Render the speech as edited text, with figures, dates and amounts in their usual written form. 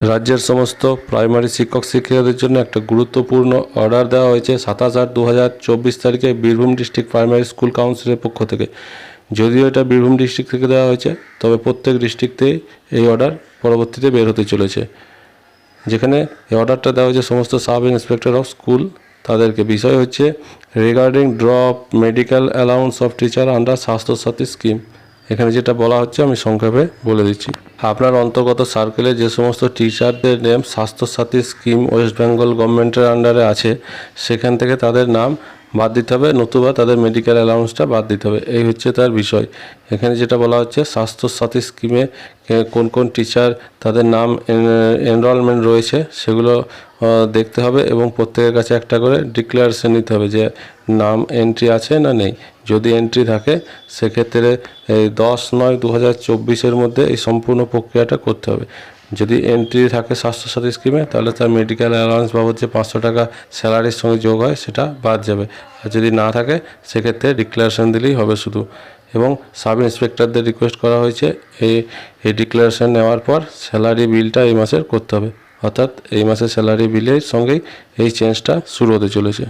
রাজ্যের সমস্ত প্রাইমারি শিক্ষক শিক্ষিকাদের জন্য একটা গুরুত্বপূর্ণ অর্ডার দেওয়া হয়েছে 27/8/2024 তারিখে বীরভূম ডিস্ট্রিক্ট প্রাইমারি স্কুল কাউন্সিলের পক্ষ থেকে। যদিও এটা বীরভূম ডিস্ট্রিক্ট থেকে দেওয়া হয়েছে, তবে প্রত্যেক ডিস্ট্রিক্টেই এই অর্ডার পরবর্তীতে বের হতে চলেছে। যেখানে এই অর্ডারটা দেওয়া হয়েছে সমস্ত সাব ইন্সপেক্টর অফ স্কুল তাদেরকে। বিষয় হচ্ছে regarding drop medical allowance of teacher under Swasthya Sathi scheme. এখানে যেটা বলা হচ্ছে আমি সংক্ষেপে বলে দিচ্ছি। আপনার অন্তর্গত সার্কেলে যে সমস্ত টিচারদের নেম স্বাস্থ্যসাথী স্কিম ওয়েস্ট বেঙ্গল গভর্নমেন্টের আন্ডারে আছে, সেখান থেকে তাদের নাম বাদ দিতে হবে, নতুবা তাদের মেডিকেল অ্যালাউন্সটা বাদ দিতে হবে। এই হচ্ছে তার বিষয়। এখানে যেটা বলা হচ্ছে স্বাস্থ্যসাথী স্কিমে কোন কোন টিচার তাদের নাম এনরোলমেন্ট রয়েছে সেগুলো দেখতে হবে এবং প্রত্যেকের কাছে একটা করে ডিক্লারেশন নিতে হবে যে নাম এন্ট্রি আছে না নেই। যদি এন্ট্রি থাকে সেক্ষেত্রে এই 10/9/2024 মধ্যে এই সম্পূর্ণ প্রক্রিয়াটা করতে হবে। যদি এন্ট্রি থাকে স্বাস্থ্যসাথী স্কিমে, তাহলে তার মেডিকেল অ্যালাউন্স বাবদ যে 500 টাকা স্যালারির সঙ্গে যোগ হয় সেটা বাদ যাবে। আর যদি না থাকে সেক্ষেত্রে ডিক্লারেশন দিলেই হবে শুধু। এবং সাব ইন্সপেক্টরদের রিকোয়েস্ট করা হয়েছে এই ডিক্লারেশন নেওয়ার পর স্যালারি বিলটা এই মাসের করতে হবে, অর্থাৎ এই মাসের স্যালারি বিলের সঙ্গেই এই চেঞ্জটা শুরু হতে চলেছে।